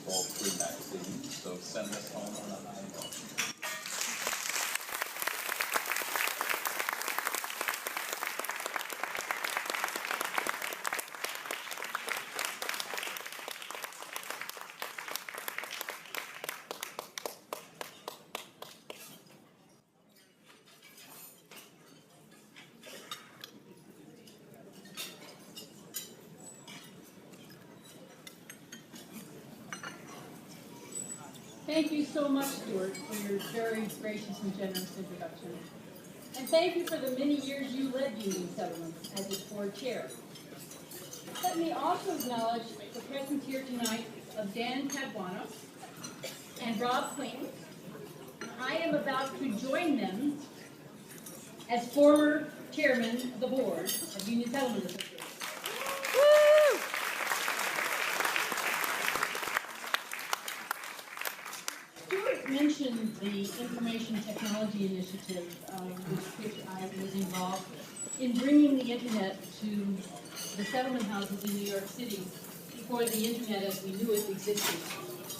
all three Maxines, so send us home on a high note. Thank you so much, Stuart, for your very gracious and generous introduction. And thank you for the many years you led Union Settlement as its board chair. Let me also acknowledge the presence here tonight of Dan Caguano and Rob Clayton. I am about to join them as former chairman of the board of Union Settlement Association. Mentioned the Information Technology Initiative, which I was involved in bringing the internet to the settlement houses in New York City before the internet as we knew it existed.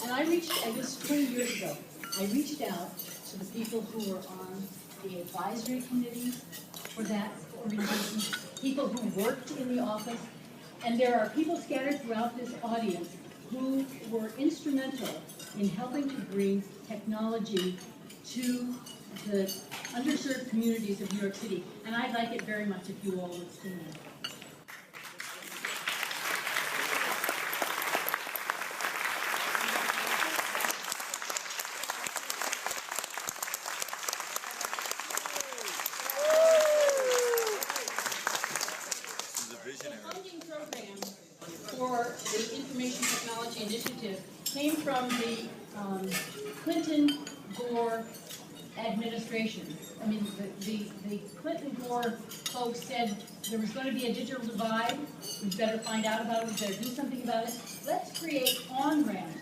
And it was 20 years ago, I reached out to the people who were on the advisory committee for that organization, people who worked in the office, and there are people scattered throughout this audience who were instrumental in helping to bring technology to the underserved communities of New York City. And I'd like it very much if you all would stand. The funding program for the Information Technology Initiative came from the Clinton-Gore administration. I mean, the Clinton-Gore folks said there was going to be a digital divide. We better find out about it. We better do something about it. Let's create on-ramps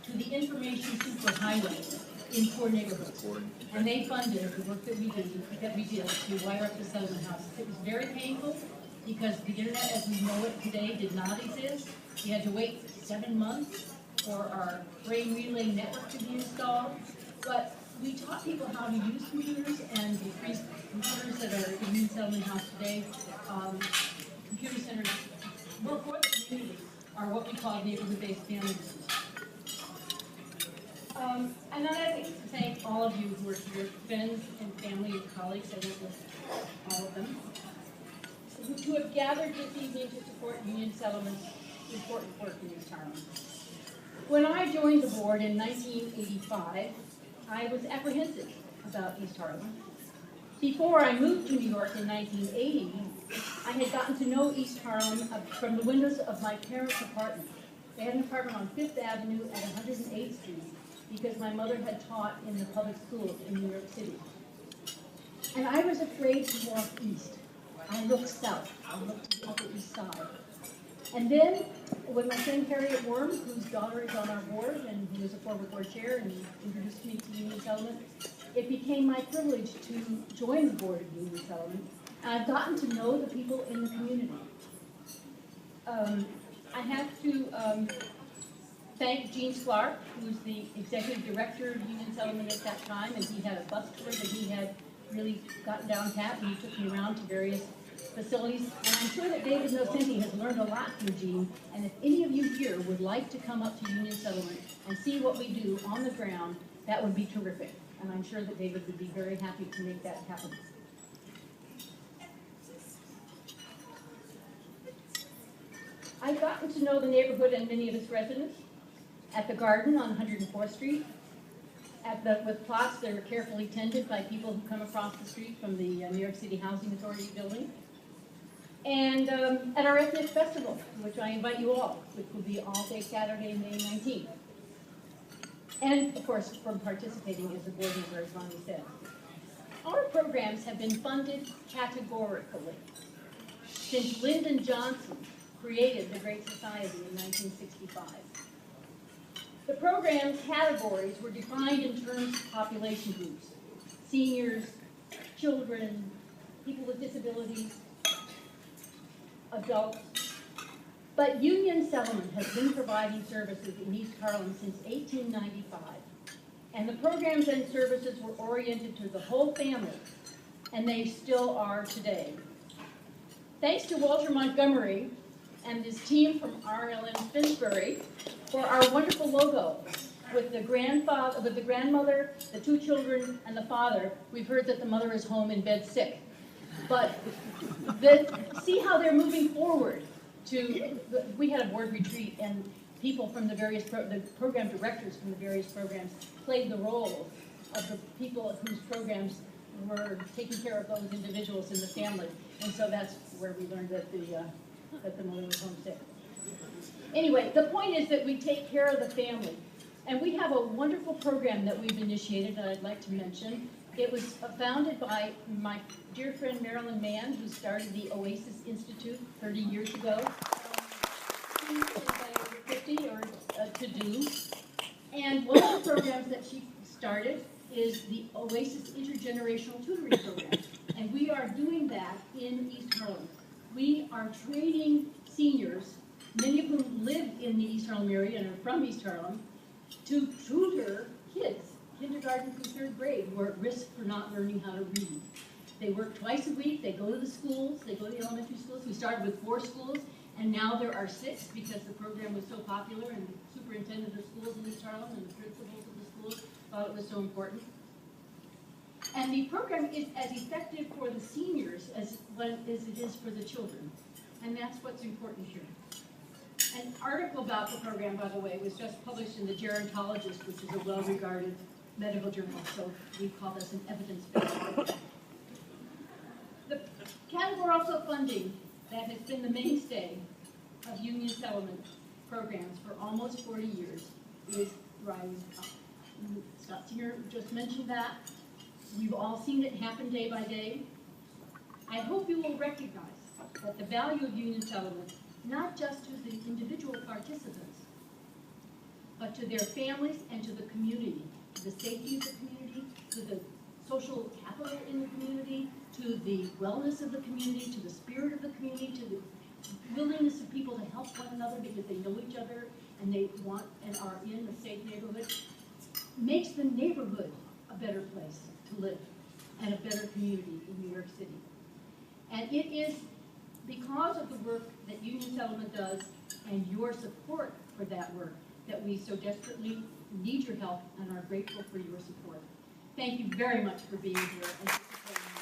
to the information superhighway in poor neighborhoods. And they funded the work that we did to wire up the settlement houses. It was very painful because the internet as we know it today did not exist. We had to wait 7 months for our brain relay network to be installed, but we taught people how to use computers, and the three computers that are in Union Settlement House today, computer centers, work for the community, are what we call neighborhood-based family business. And I'd like to thank all of you who are here, friends and family and colleagues, I won't list all of them, who have gathered this evening to support Union Settlement's important work in East Harlem. When I joined the board in 1985, I was apprehensive about East Harlem. Before I moved to New York in 1980, I had gotten to know East Harlem from the windows of my parents' apartment. They had an apartment on 5th Avenue at 108th Street because my mother had taught in the public schools in New York City. And I was afraid to walk east. I looked south. I looked to the Upper East Side. And then, when my friend Harriet Worm, whose daughter is on our board and who is a former board chair and introduced me to Union Settlement, it became my privilege to join the board of Union Settlement. And I've gotten to know the people in the community. I have to thank Gene Clark, who was the executive director of Union Settlement at that time, and he had a bus tour that he had really gotten down pat, and he took me around to various facilities, and I'm sure that David Nocenti has learned a lot from Gene, and if any of you here would like to come up to Union Settlement and see what we do on the ground, that would be terrific, and I'm sure that David would be very happy to make that happen. I've gotten to know the neighborhood and many of its residents at the Garden on 104th Street, with plots that are carefully tended by people who come across the street from the New York City Housing Authority building. And at our ethnic festival, which I invite you all, which will be all day Saturday, May 19th. And, of course, from participating as a board member, as Lonnie said. Our programs have been funded categorically since Lyndon Johnson created the Great Society in 1965. The program's categories were defined in terms of population groups: seniors, children, people with disabilities, adults, But Union Settlement has been providing services in East Harlem since 1895. And the programs and services were oriented to the whole family, and they still are today. Thanks to Walter Montgomery and his team from RLM Finsbury for our wonderful logo with the grandmother, the two children, and the father. We've heard that the mother is home in bed sick. But see how they're moving forward. We had a board retreat, and people from the various the program directors from the various programs played the role of the people whose programs were taking care of those individuals in the family, and so that's where we learned that the mother was homesick. Anyway, the point is that we take care of the family, and we have a wonderful program that we've initiated that I'd like to mention. It was founded by my dear friend Marilyn Mann, who started the Oasis Institute 30 years ago. She's over 50 or to do. And one of the programs that she started is the Oasis Intergenerational Tutoring Program. And we are doing that in East Harlem. We are training seniors, many of whom live in the East Harlem area and are from East Harlem, to tutor kids, kindergarten through third grade, who are at risk for not learning how to read. They work twice a week, they go to the schools, they go to the elementary schools. We started with 4 schools, and now there are 6 because the program was so popular, and the superintendent of schools in East Harlem and the principals of the schools thought it was so important. And the program is as effective for the seniors as it is for the children, and that's what's important here. An article about the program, by the way, was just published in the Gerontologist, which is a well-regarded medical journal, so we call this an evidence-based program. The categorical funding that has been the mainstay of Union Settlement programs for almost 40 years is rising up. Scott Singer just mentioned that. We've all seen it happen day by day. I hope you will recognize that the value of Union Settlement, not just to the individual participants, but to their families and to the community, to the safety of the community, to the social capital in the community, to the wellness of the community, to the spirit of the community, to the willingness of people to help one another because they know each other and they want and are in a safe neighborhood, makes the neighborhood a better place to live and a better community in New York City. And it is because of the work that Union Settlement does and your support for that work that we so desperately need your help and are grateful for your support. Thank you very much for being here and for supporting me.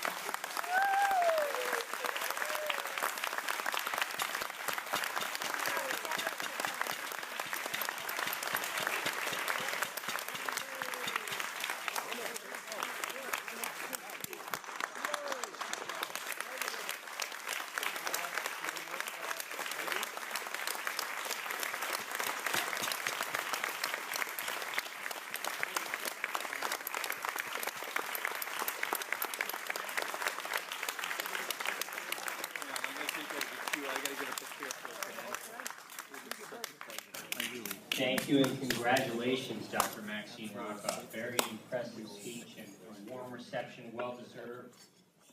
Thank you and congratulations, Dr. Maxine Rockoff. Very impressive speech and a warm reception, well deserved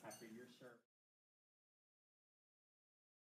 after your